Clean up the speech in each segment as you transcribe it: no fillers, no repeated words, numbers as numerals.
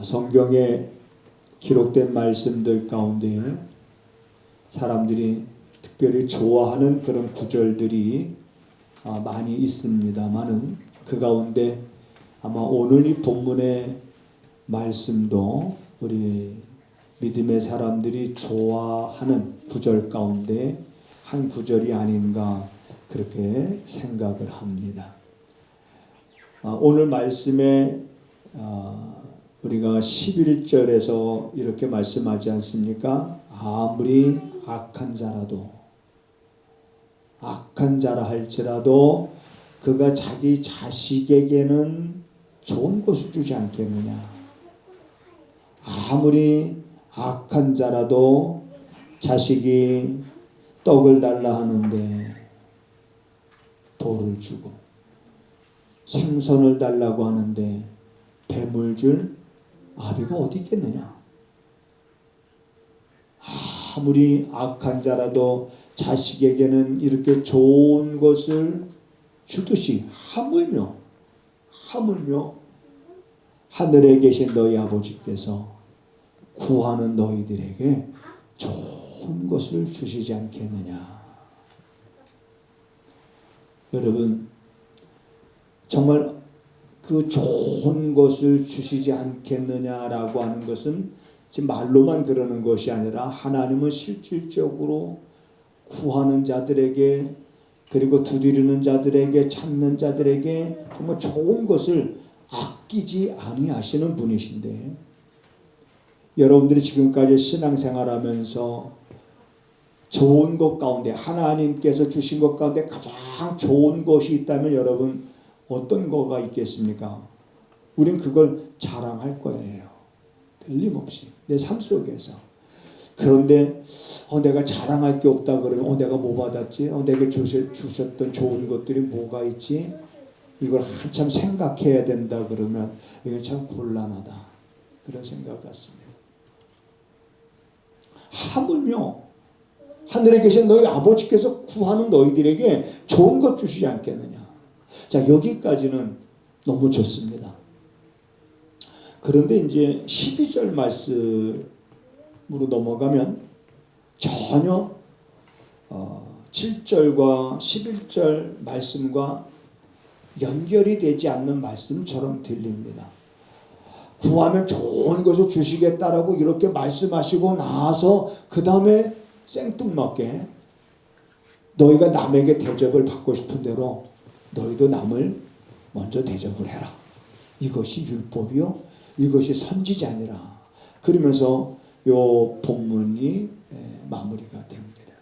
성경에 기록된 말씀들 가운데 사람들이 특별히 좋아하는 그런 구절들이 많이 있습니다만은 그 가운데 아마 오늘 이 본문의 말씀도 우리 믿음의 사람들이 좋아하는 구절 가운데 한 구절이 아닌가 그렇게 생각을 합니다. 오늘 말씀에 우리가 11절에서 이렇게 말씀하지 않습니까? 아무리 악한 자라 할지라도 그가 자기 자식에게는 좋은 것을 주지 않겠느냐. 아무리 악한 자라도 자식이 떡을 달라 하는데 돌을 주고 생선을 달라고 하는데 뱀을 줄 아비가 어디 있겠느냐. 아무리 악한 자라도 자식에게는 이렇게 좋은 것을 주듯이 하물며 하늘에 계신 너희 아버지께서 구하는 너희들에게 좋은 것을 주시지 않겠느냐. 여러분, 정말 그 좋은 것을 주시지 않겠느냐라고 하는 것은 지금 말로만 그러는 것이 아니라 하나님은 실질적으로 구하는 자들에게, 그리고 두드리는 자들에게, 찾는 자들에게 정말 좋은 것을 아끼지 아니하시는 분이신데, 여러분들이 지금까지 신앙생활하면서 좋은 것 가운데, 하나님께서 주신 것 가운데 가장 좋은 것이 있다면 여러분 어떤 거가 있겠습니까? 우린 그걸 자랑할 거예요. 틀림없이 내 삶 속에서. 그런데 내가 자랑할 게 없다 그러면 내가 뭐 받았지? 내게 주셨던 좋은 것들이 뭐가 있지? 이걸 한참 생각해야 된다 그러면 이게 참 곤란하다, 그런 생각 같습니다. 하물며 하늘에 계신 너희 아버지께서 구하는 너희들에게 좋은 것 주시지 않겠느냐. 자, 여기까지는 너무 좋습니다. 그런데 이제 12절 말씀으로 넘어가면 전혀 7절과 11절 말씀과 연결이 되지 않는 말씀처럼 들립니다. 구하면 좋은 것을 주시겠다라고 이렇게 말씀하시고 나서 그 다음에 생뚱맞게 너희가 남에게 대접을 받고 싶은 대로 너희도 남을 먼저 대접을 해라. 이것이 율법이요, 이것이 선지자니라. 그러면서 요 본문이 마무리가 됩니다.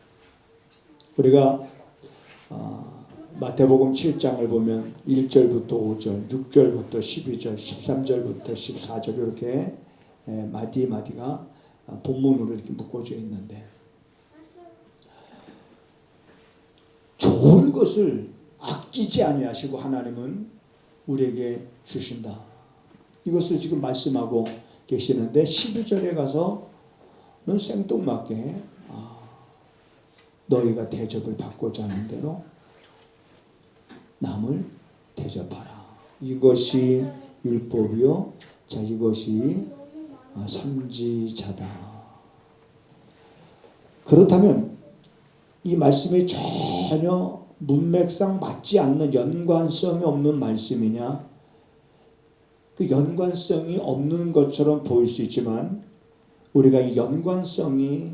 우리가 마태복음 7장을 보면 1절부터 5절, 6절부터 12절, 13절부터 14절 이렇게 마디마디가 본문으로 이렇게 묶어져 있는데, 좋은 것을 아끼지 아니하시고 하나님은 우리에게 주신다. 이것을 지금 말씀하고 계시는데 12절에 가서는 생뚱맞게 너희가 대접을 받고자 하는 대로 남을 대접하라. 이것이 율법이요, 자, 이것이 선지자다. 그렇다면 이 말씀이 전혀 문맥상 맞지 않는, 연관성이 없는 말씀이냐? 그 연관성이 없는 것처럼 보일 수 있지만 우리가 이 연관성이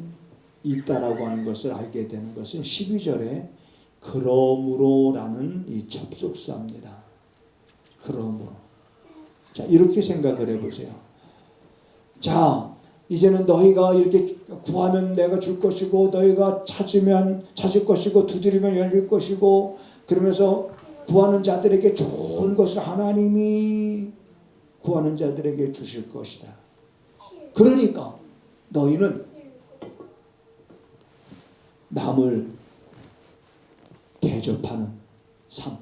있다라고 하는 것을 알게 되는 것은 12절에 그러므로라는 이 접속사입니다. 그러므로. 자, 이렇게 생각을 해보세요. 자, 이제는 너희가 이렇게 구하면 내가 줄 것이고, 너희가 찾으면 찾을 것이고, 두드리면 열릴 것이고, 그러면서 구하는 자들에게 좋은 것을 하나님이 구하는 자들에게 주실 것이다. 그러니까 너희는 남을 대접하는 삶,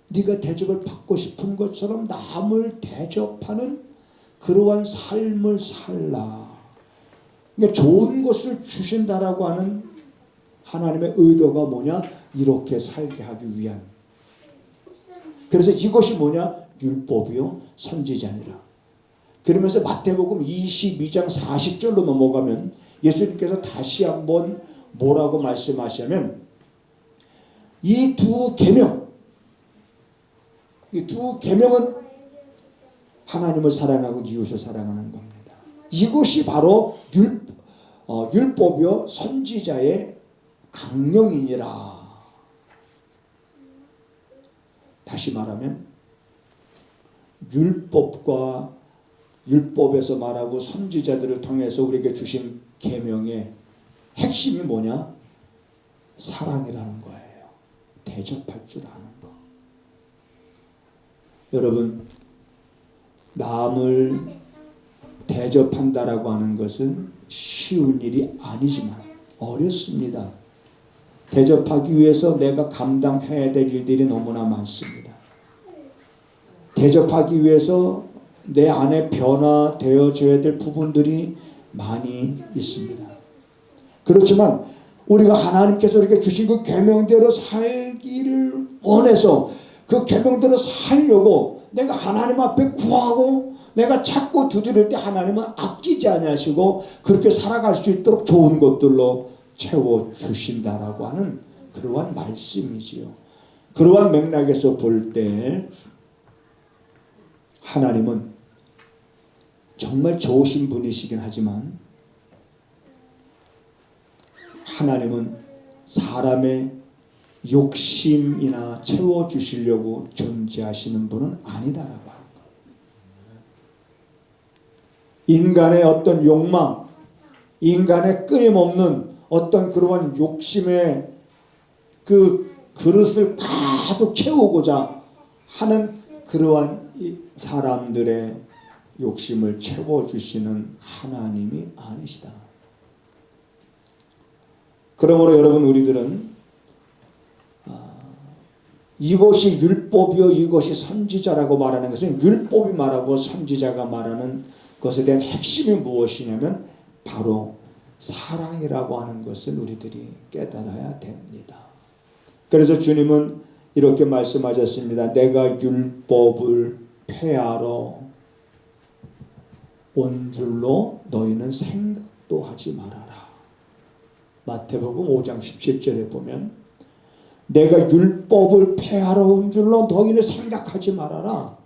네가 대접을 받고 싶은 것처럼 남을 대접하는 그러한 삶을 살라. 그러니까 좋은 것을 주신다라고 하는 하나님의 의도가 뭐냐? 이렇게 살게 하기 위한. 그래서 이것이 뭐냐? 율법이요, 선지자니라. 그러면서 마태복음 22장 40절로 넘어가면 예수님께서 다시 한번 뭐라고 말씀하시냐면 이 두 계명, 이 두 계명은 하나님을 사랑하고 이웃을 사랑하는 겁니다. 이것이 바로 율법이요 선지자의 강령이니라. 다시 말하면 율법에서 말하고 선지자들을 통해서 우리에게 주신 계명의 핵심이 뭐냐? 사랑이라는 거예요. 대접할 줄 아는 거. 여러분, 남을 대접한다라고 하는 것은 쉬운 일이 아니지만 어렵습니다. 대접하기 위해서 내가 감당해야 될 일들이 너무나 많습니다. 대접하기 위해서 내 안에 변화되어져야 될 부분들이 많이 있습니다. 그렇지만 우리가 하나님께서 이렇게 주신 그 계명대로 살기를 원해서 그 계명대로 살려고 내가 하나님 앞에 구하고 내가 찾고 두드릴 때 하나님은 아끼지 아니하시고 그렇게 살아갈 수 있도록 좋은 것들로 채워주신다라고 하는 그러한 말씀이지요. 그러한 맥락에서 볼 때 하나님은 정말 좋으신 분이시긴 하지만 하나님은 사람의 욕심이나 채워주시려고 존재하시는 분은 아니다라고 하는 것. 인간의 어떤 욕망, 인간의 끊임없는 어떤 그러한 욕심의 그 그릇을 가득 채우고자 하는 그러한 사람들의 욕심을 채워주시는 하나님이 아니시다. 그러므로 여러분 우리들은 이것이 율법이요 이것이 선지자라고 말하는 것은 율법이 말하고 선지자가 말하는 것에 대한 핵심이 무엇이냐면 바로 사랑이라고 하는 것을 우리들이 깨달아야 됩니다. 그래서 주님은 이렇게 말씀하셨습니다. 내가 율법을 폐하러 온 줄로 너희는 생각도 하지 말아라. 마태복음 5장 17절에 보면 내가 율법을 폐하러 온 줄로 너희는 생각하지 말아라.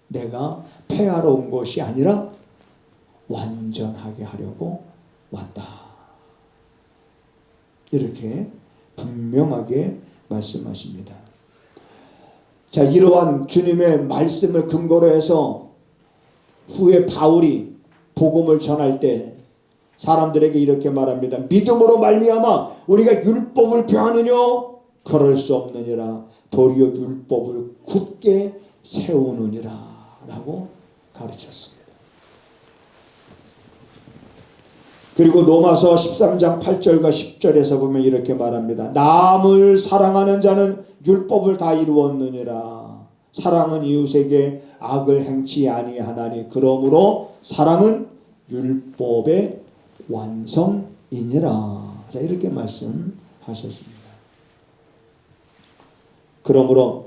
내가 폐하러 온 것이 아니라 완전하게 하려고 왔다. 이렇게 분명하게 말씀하십니다. 자, 이러한 주님의 말씀을 근거로 해서 후에 바울이 복음을 전할 때 사람들에게 이렇게 말합니다. 믿음으로 말미암아 우리가 율법을 폐하느냐? 그럴 수 없느니라. 도리어 율법을 굳게 세우느니라 라고 가르쳤습니다. 그리고 로마서 13장 8절과 10절에서 보면 이렇게 말합니다. 남을 사랑하는 자는 율법을 다 이루었느니라. 사랑은 이웃에게 악을 행치 아니하나니 그러므로 사랑은 율법의 완성이니라. 자, 이렇게 말씀하셨습니다. 그러므로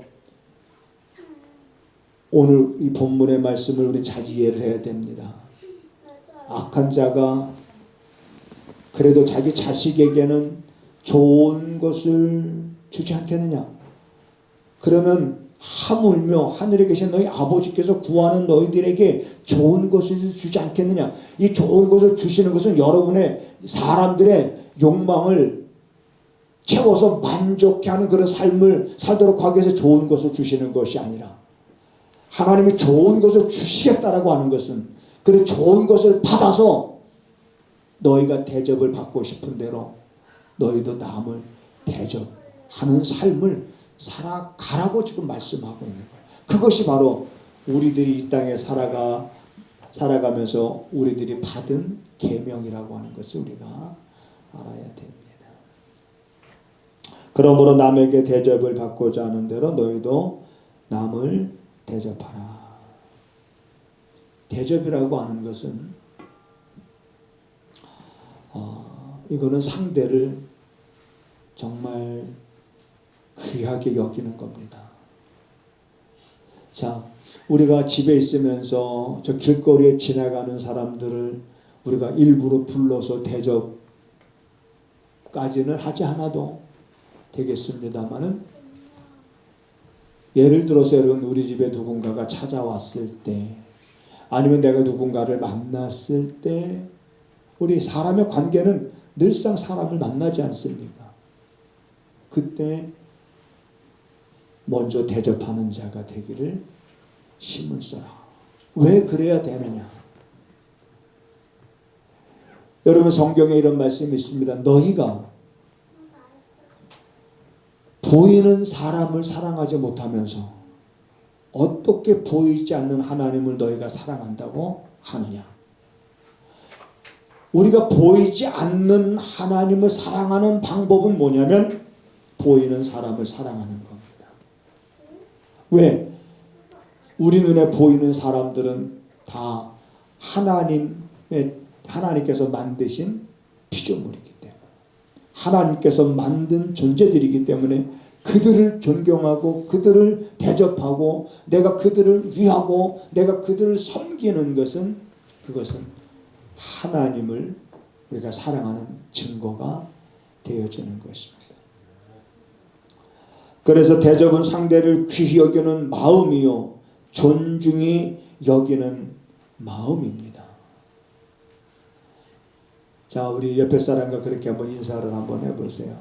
오늘 이 본문의 말씀을 우리 잘 이해를 해야 됩니다. 악한 자가 그래도 자기 자식에게는 좋은 것을 주지 않겠느냐? 그러면 하물며 하늘에 계신 너희 아버지께서 구하는 너희들에게 좋은 것을 주지 않겠느냐? 이 좋은 것을 주시는 것은 여러분의 사람들의 욕망을 채워서 만족해 하는 그런 삶을 살도록 하기 위해서 좋은 것을 주시는 것이 아니라 하나님이 좋은 것을 주시겠다라고 하는 것은 그 좋은 것을 받아서 너희가 대접을 받고 싶은 대로 너희도 남을 대접하는 삶을 살아가라고 지금 말씀하고 있는 거예요. 그것이 바로 우리들이 이 땅에 살아가면서 우리들이 받은 계명이라고 하는 것을 우리가 알아야 됩니다. 그러므로 남에게 대접을 받고자 하는 대로 너희도 남을 대접하라. 대접이라고 하는 것은 이거는 상대를 정말 귀하게 여기는 겁니다. 자, 우리가 집에 있으면서 저 길거리에 지나가는 사람들을 우리가 일부러 불러서 대접까지는 하지 않아도 되겠습니다만은, 예를 들어서 여러분, 우리 집에 누군가가 찾아왔을 때, 아니면 내가 누군가를 만났을 때, 우리 사람의 관계는 늘상 사람을 만나지 않습니까? 그때 먼저 대접하는 자가 되기를 힘을 써라. 왜 그래야 되느냐? 여러분, 성경에 이런 말씀이 있습니다. 너희가 보이는 사람을 사랑하지 못하면서 어떻게 보이지 않는 하나님을 너희가 사랑한다고 하느냐? 우리가 보이지 않는 하나님을 사랑하는 방법은 뭐냐면 보이는 사람을 사랑하는 겁니다. 왜? 우리 눈에 보이는 사람들은 다 하나님께서 만드신 피조물이기 때문에, 하나님께서 만든 존재들이기 때문에 그들을 존경하고 그들을 대접하고 내가 그들을 위하고 내가 그들을 섬기는 것은, 그것은 하나님을 우리가 사랑하는 증거가 되어주는 것입니다. 그래서 대접은 상대를 귀히 여기는 마음이요 존중히 여기는 마음입니다. 자, 우리 옆에 사람과 그렇게 한번 인사를 한번 해보세요.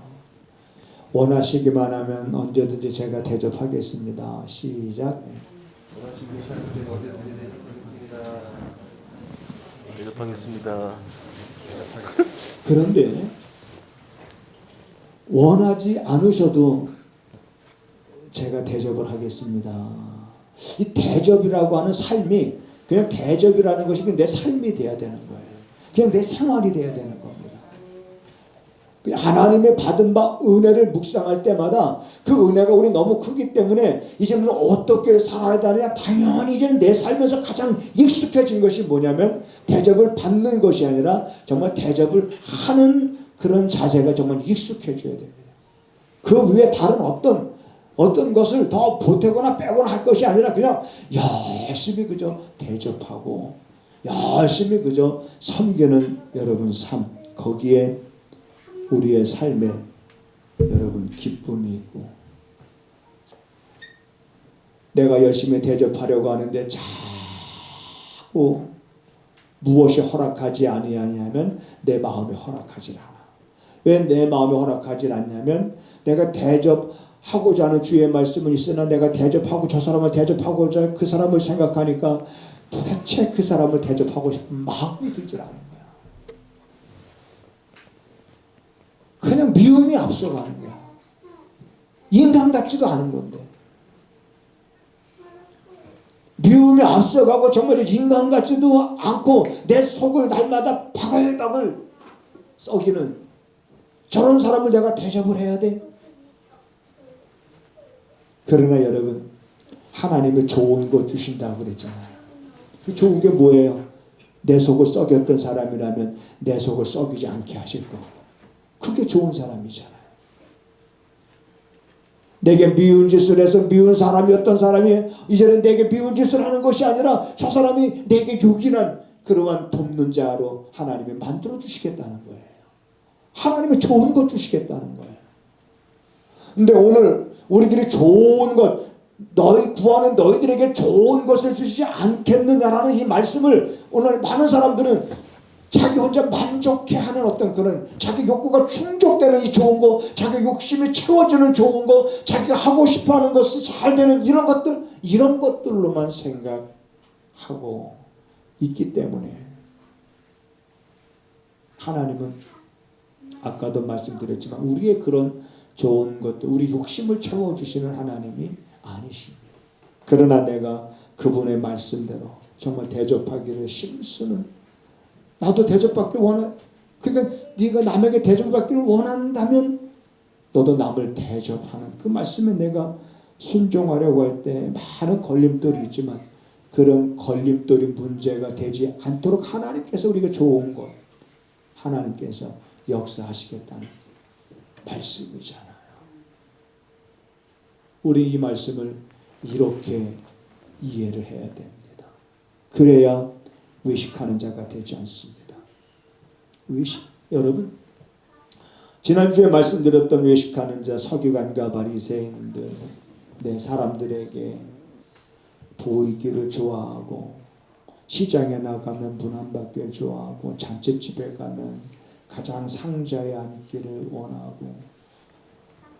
원하시기만 하면 언제든지 제가 대접하겠습니다. 시작. 대접하겠습니다. 그런데 원하지 않으셔도 제가 대접을 하겠습니다. 이 대접이라고 하는 삶이 그냥 대접이라는 것이 내 삶이 돼야 되는 거예요. 그냥 내 생활이 돼야 되는 겁니다. 하나님의 받은 바 은혜를 묵상할 때마다 그 은혜가 우리 너무 크기 때문에 이제는 어떻게 살아야 되느냐, 당연히 이제는 내 삶에서 가장 익숙해진 것이 뭐냐면 대접을 받는 것이 아니라 정말 대접을 하는 그런 자세가 정말 익숙해져야 됩니다. 그 위에 다른 어떤 것을 더 보태거나 빼거나 할 것이 아니라 그냥 열심히 그저 대접하고 열심히 그저 섬기는 여러분 삶, 거기에 우리의 삶에 여러분 기쁨이 있고, 내가 열심히 대접하려고 하는데 자꾸 무엇이 허락하지 아니하냐면 내 마음이 허락하지 않아. 왜 내 마음이 허락하지 않냐면 내가 대접하고자 하는 주의 말씀은 있으나 내가 대접하고 저 사람을 대접하고자 그 사람을 생각하니까 도대체 그 사람을 대접하고 싶은 마음이 들질 않은 거야. 그냥 미움이 앞서가는 거야. 인간 같지도 않은 건데. 미움이 앞서가고 정말 인간 같지도 않고 내 속을 날마다 바글바글 썩이는 저런 사람을 내가 대접을 해야 돼? 그러나 여러분, 하나님이 좋은 거 주신다고 그랬잖아요. 그 좋은 게 뭐예요? 내 속을 썩였던 사람이라면 내 속을 썩이지 않게 하실 거고, 그게 좋은 사람이잖아요. 내게 미운 짓을 해서 미운 사람이었던 사람이 이제는 내게 미운 짓을 하는 것이 아니라 저 사람이 내게 유익한 그러한 돕는 자로 하나님이 만들어 주시겠다는 거예요. 하나님이 좋은 것 주시겠다는 거예요. 근데 오늘 우리들이 좋은 것, 너희 구하는 너희들에게 좋은 것을 주시지 않겠느냐라는 이 말씀을 오늘 많은 사람들은 자기 혼자 만족해하는 어떤 그런 자기 욕구가 충족되는 이 좋은 거, 자기 욕심이 채워주는 좋은 거, 자기가 하고 싶어하는 것이 잘 되는 이런 것들, 이런 것들로만 생각하고 있기 때문에 하나님은 아까도 말씀드렸지만 우리의 그런 좋은 것들, 우리 욕심을 채워주시는 하나님이 아니십니다. 그러나 내가 그분의 말씀대로 정말 대접하기를 힘쓰는, 나도 대접받기를 원해. 그러니까 네가 남에게 대접받기를 원한다면 너도 남을 대접하는 그 말씀에 내가 순종하려고 할 때 많은 걸림돌이 있지만 그런 걸림돌이 문제가 되지 않도록 하나님께서 우리가 좋은 것, 하나님께서 역사하시겠다는 말씀이잖아요. 우리 이 말씀을 이렇게 이해를 해야 됩니다. 그래야 외식하는 자가 되지 않습니다. 여러분, 지난주에 말씀드렸던 외식하는 자, 서기관과 바리새인들, 사람들에게 보이기를 좋아하고, 시장에 나가면 문 안 받기를 좋아하고, 잔치집에 가면 가장 상자에 앉기를 원하고,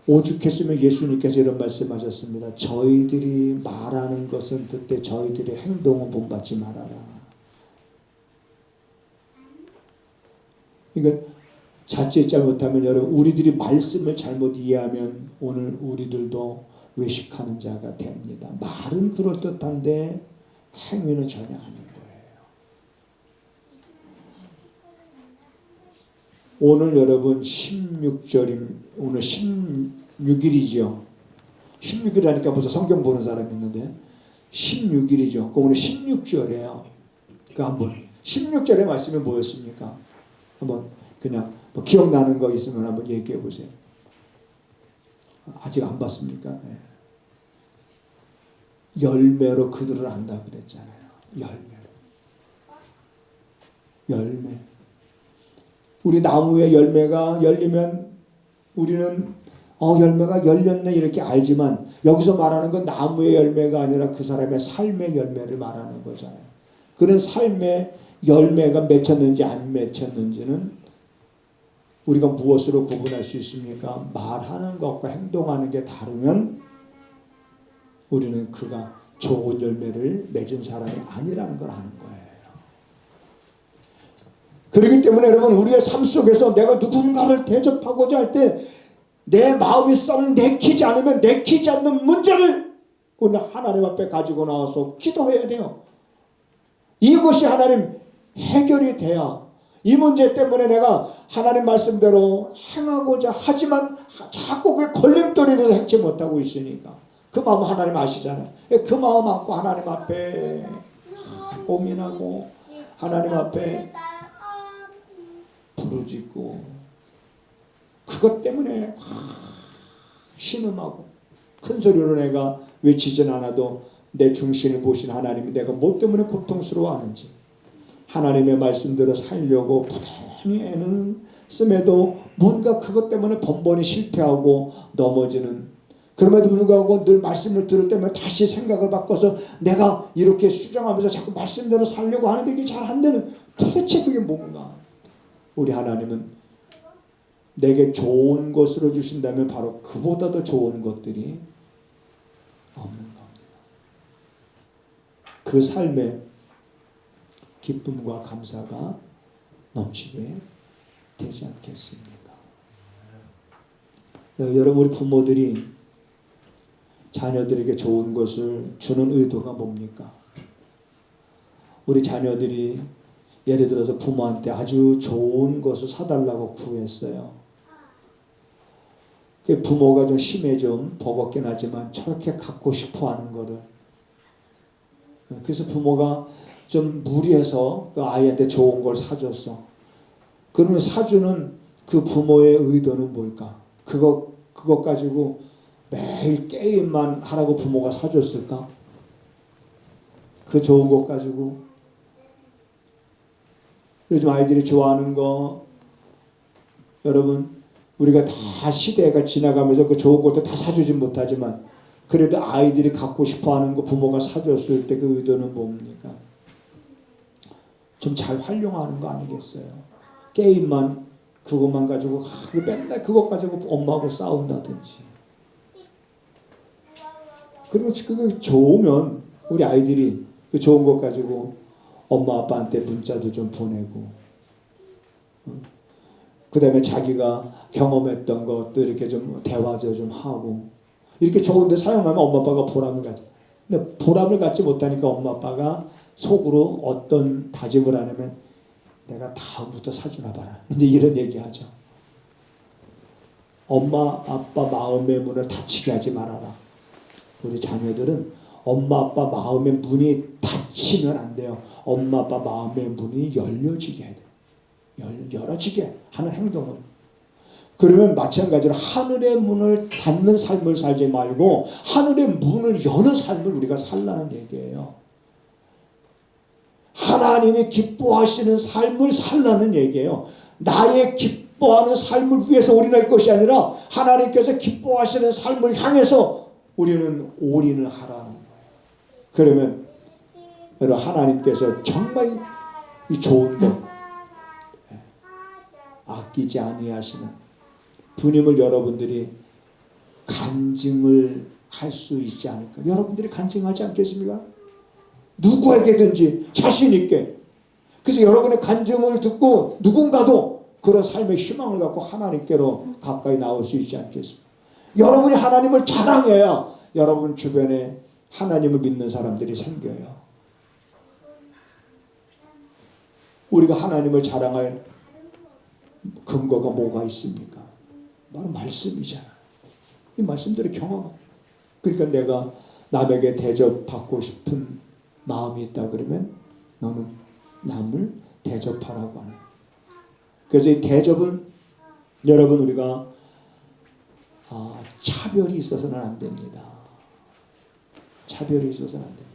오죽했으면 예수님께서 이런 말씀하셨습니다. 저희들이 말하는 것은 듣되 저희들의 행동은 본받지 말아라. 그러니까 자칫 잘못하면 여러분, 우리들이 말씀을 잘못 이해하면 오늘 우리들도 외식하는 자가 됩니다. 말은 그럴듯한데 행위는 전혀 아닌 거예요. 오늘 여러분 오늘 16일이죠. 16일이라니까 벌써 성경 보는 사람이 있는데 16일이죠. 그 오늘 16절이에요. 그 한번 16절의 말씀이 뭐였습니까? 한번 그냥 뭐 기억나는 거 있으면 한번 얘기해 보세요. 아직 안 봤습니까? 네. 열매로 그들을 안다 그랬잖아요. 열매. 우리 나무에 열매가 열리면 우리는 열매가 열렸네 이렇게 알지만, 여기서 말하는 건 나무의 열매가 아니라 그 사람의 삶의 열매를 말하는 거잖아요. 그런 삶의 열매가 맺혔는지 안 맺혔는지는 우리가 무엇으로 구분할 수 있습니까? 말하는 것과 행동하는 게 다르면 우리는 그가 좋은 열매를 맺은 사람이 아니라는 걸 아는 거예요. 그렇기 때문에 여러분, 우리의 삶 속에서 내가 누군가를 대접하고자 할 때 내 마음이 썩 내키지 않으면 내키지 않는 문제를 우리는 하나님 앞에 가지고 나와서 기도해야 돼요. 이것이 하나님 해결이 돼야, 이 문제 때문에 내가 하나님 말씀대로 행하고자 하지만 자꾸 그 걸림돌이를 행치 못하고 있으니까, 그 마음 하나님 아시잖아요. 그 마음 안고 하나님 앞에 고민하고 하나님 앞에 부르짖고, 그것 때문에 신음하고 큰 소리로 내가 외치진 않아도 내 중심을 보신 하나님이 내가 뭐 때문에 고통스러워하는지, 하나님의 말씀대로 살려고 부단히 애는 씀에도 뭔가 그것 때문에 번번이 실패하고 넘어지는, 그럼에도 불구하고 늘 말씀을 들을 때마다 다시 생각을 바꿔서 내가 이렇게 수정하면서 자꾸 말씀대로 살려고 하는데 이게 잘 안 되는, 도대체 그게 뭔가? 우리 하나님은 내게 좋은 것으로 주신다면 바로 그보다 더 좋은 것들이 없는 겁니다. 그 삶에 기쁨과 감사가 넘치게 되지 않겠습니까? 여러분, 우리 부모들이 자녀들에게 좋은 것을 주는 의도가 뭡니까? 우리 자녀들이 예를 들어서 부모한테 아주 좋은 것을 사달라고 구했어요. 부모가 좀 심해 좀 버겁긴 하지만 저렇게 갖고 싶어 하는 거를, 그래서 부모가 좀 무리해서 그 아이한테 좋은 걸 사줬어. 그러면 사주는 그 부모의 의도는 뭘까? 그것 가지고 매일 게임만 하라고 부모가 사줬을까? 그 좋은 것 가지고 요즘 아이들이 좋아하는 거, 여러분, 우리가 다 시대가 지나가면서 그 좋은 것도 다 사주지 못하지만 그래도 아이들이 갖고 싶어하는 거 부모가 사줬을 때 그 의도는 뭡니까? 좀 잘 활용하는 거 아니겠어요? 게임만 그것만 가지고 맨날 그것 가지고 엄마하고 싸운다든지. 그리고 그게 좋으면 우리 아이들이 그 좋은 것 가지고 엄마 아빠한테 문자도 좀 보내고, 그 다음에 자기가 경험했던 것도 이렇게 좀 대화도 좀 하고, 이렇게 좋은데 사용하면 엄마 아빠가 보람을 갖지. 근데 보람을 갖지 못하니까 엄마 아빠가 속으로 어떤 다짐을 하냐면 내가 다음부터 사주나 봐라, 이제 이런 얘기 하죠. 엄마 아빠 마음의 문을 닫히게 하지 말아라. 우리 자녀들은 엄마 아빠 마음의 문이 닫히면 안 돼요. 엄마 아빠 마음의 문이 열려지게 해야 돼요. 열어지게 하는 행동은, 그러면 마찬가지로 하늘의 문을 닫는 삶을 살지 말고 하늘의 문을 여는 삶을 우리가 살라는 얘기예요. 하나님이 기뻐하시는 삶을 살라는 얘기예요. 나의 기뻐하는 삶을 위해서 올인할 것이 아니라 하나님께서 기뻐하시는 삶을 향해서 우리는 올인을 하라는 거예요. 그러면 여러분 하나님께서 정말 이 좋은 것 아끼지 아니하시는 주님을 여러분들이 간증을 할 수 있지 않을까? 여러분들이 간증하지 않겠습니까? 누구에게든지 자신 있게. 그래서 여러분의 간증을 듣고 누군가도 그런 삶의 희망을 갖고 하나님께로 가까이 나올 수 있지 않겠습니까? 여러분이 하나님을 자랑해야 여러분 주변에 하나님을 믿는 사람들이 생겨요. 우리가 하나님을 자랑할 근거가 뭐가 있습니까? 바로 말씀이잖아. 이 말씀들의 경험. 그러니까 내가 남에게 대접받고 싶은 마음이 있다 그러면 너는 남을 대접하라고 하는. 그래서 이 대접은 여러분 우리가 차별이 있어서는 안 됩니다. 차별이 있어서는 안 됩니다.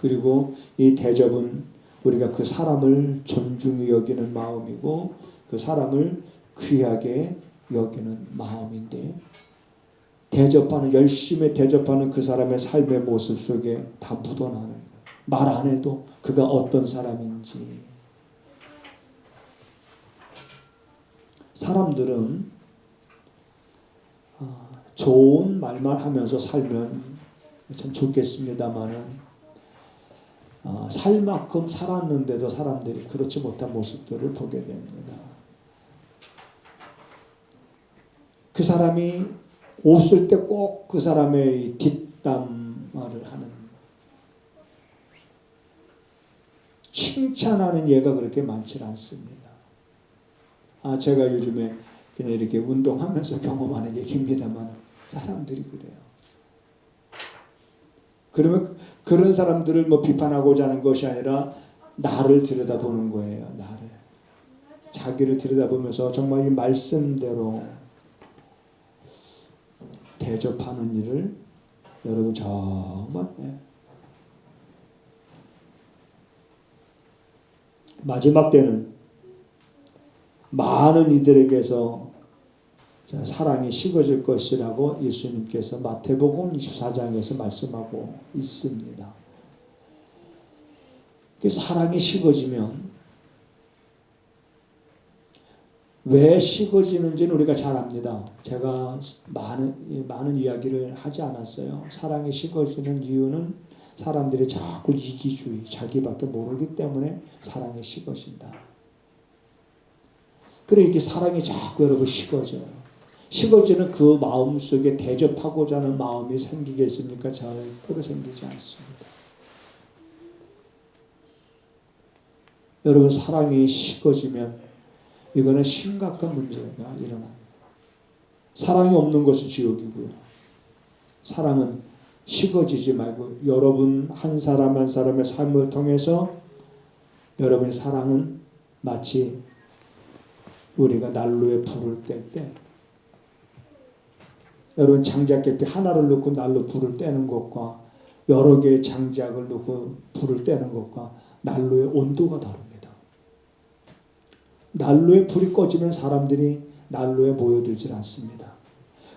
그리고 이 대접은 우리가 그 사람을 존중히 여기는 마음이고 그 사람을 귀하게 여기는 마음인데 대접하는 열심히 대접하는 그 사람의 삶의 모습 속에 다 묻어나는 거예요. 말 안 해도 그가 어떤 사람인지. 사람들은 좋은 말만 하면서 살면 참 좋겠습니다만은 살 만큼 살았는데도 사람들이 그렇지 못한 모습들을 보게 됩니다. 그 사람이 웃을 때 꼭 그 사람의 뒷담화를 하는, 칭찬하는 예가 그렇게 많지 않습니다. 제가 요즘에 그냥 이렇게 운동하면서 경험하는 얘기입니다만 사람들이 그래요. 그러면 그런 사람들을 뭐 비판하고자 하는 것이 아니라 나를 들여다보는 거예요. 나를. 자기를 들여다보면서 정말 이 말씀대로 대접하는 일을 여러분 정말 마지막 때는 많은 이들에게서 사랑이 식어질 것이라고 예수님께서 마태복음 24장에서 말씀하고 있습니다. 사랑이 식어지면 왜 식어지는지는 우리가 잘 압니다. 제가 많은 이야기를 하지 않았어요. 사랑이 식어지는 이유는 사람들이 자꾸 이기주의, 자기밖에 모르기 때문에 사랑이 식어진다. 그러니까 사랑이 자꾸 여러분 식어져요. 식어지는 그 마음 속에 대접하고자 하는 마음이 생기겠습니까? 절대로 생기지 않습니다. 여러분 사랑이 식어지면 이거는 심각한 문제가 일어납니다. 사랑이 없는 것은 지옥이고요. 사랑은 식어지지 말고 여러분 한 사람 한 사람의 삶을 통해서 여러분의 사랑은 마치 우리가 난로에 불을 뗄 때 여러분 장작개피 하나를 넣고 난로 불을 떼는 것과 여러 개의 장작을 넣고 불을 떼는 것과 난로의 온도가 다릅니다. 난로에 불이 꺼지면 사람들이 난로에 모여들지 않습니다.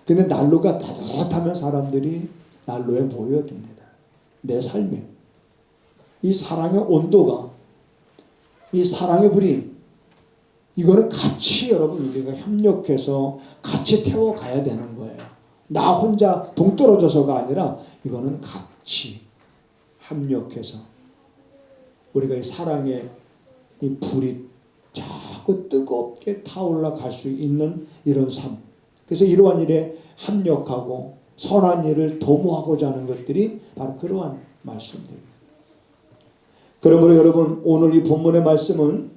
근데 난로가 따뜻하면 사람들이 난로에 모여듭니다. 내 삶에 이 사랑의 온도가, 이 사랑의 불이, 이거는 같이 여러분 우리가 협력해서 같이 태워가야 되는 거예요. 나 혼자 동떨어져서가 아니라 이거는 같이 협력해서 우리가 이 사랑의 이 불이 자꾸 뜨겁게 타올라 갈 수 있는 이런 삶. 그래서 이러한 일에 합력하고 선한 일을 도모하고자 하는 것들이 바로 그러한 말씀들입니다. 그러므로 여러분 오늘 이 본문의 말씀은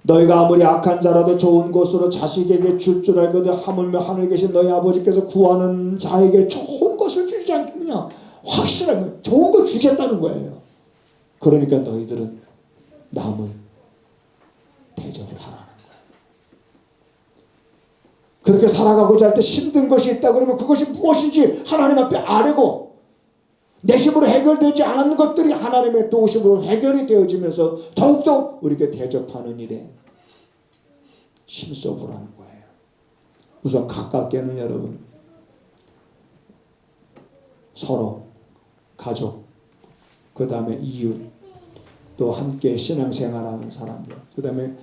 너희가 아무리 악한 자라도 좋은 것으로 자식에게 줄 줄 알거든 하물며 하늘에 계신 너희 아버지께서 구하는 자에게 좋은 것을 주지 않겠느냐. 확실한 거예요. 좋은 걸 주겠다는 거예요. 그러니까 너희들은 남을 대접을 하라는 거예요. 그렇게 살아가고자 할 때 힘든 것이 있다 그러면 그것이 무엇인지 하나님 앞에 아뢰고 내 힘으로 해결되지 않았는 것들이 하나님의 도우심으로 해결이 되어지면서 더욱더 우리에게 대접하는 일에 힘써 보라는 거예요. 우선 가깝게는 여러분 서로 가족, 그 다음에 이웃, 또 함께 신앙생활하는 사람들, 그 다음에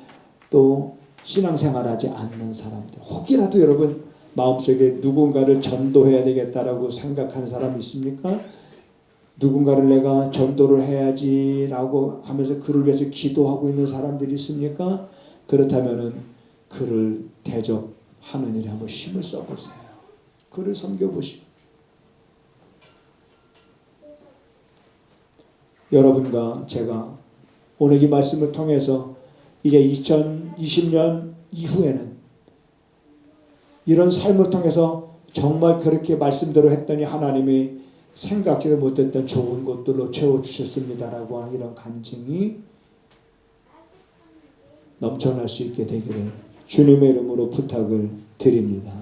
또 신앙생활하지 않는 사람들, 혹이라도 여러분 마음속에 누군가를 전도해야 되겠다라고 생각한 사람 있습니까? 누군가를 내가 전도를 해야지 라고 하면서 그를 위해서 기도하고 있는 사람들이 있습니까? 그렇다면은 그를 대접하는 일에 한번 힘을 써보세요. 그를 섬겨보시고 여러분과 제가 오늘 이 말씀을 통해서 이제 2020년 이후에는 이런 삶을 통해서 정말 그렇게 말씀대로 했더니 하나님이 생각지도 못했던 좋은 것들로 채워주셨습니다라고 하는 이런 간증이 넘쳐날 수 있게 되기를 주님의 이름으로 부탁을 드립니다.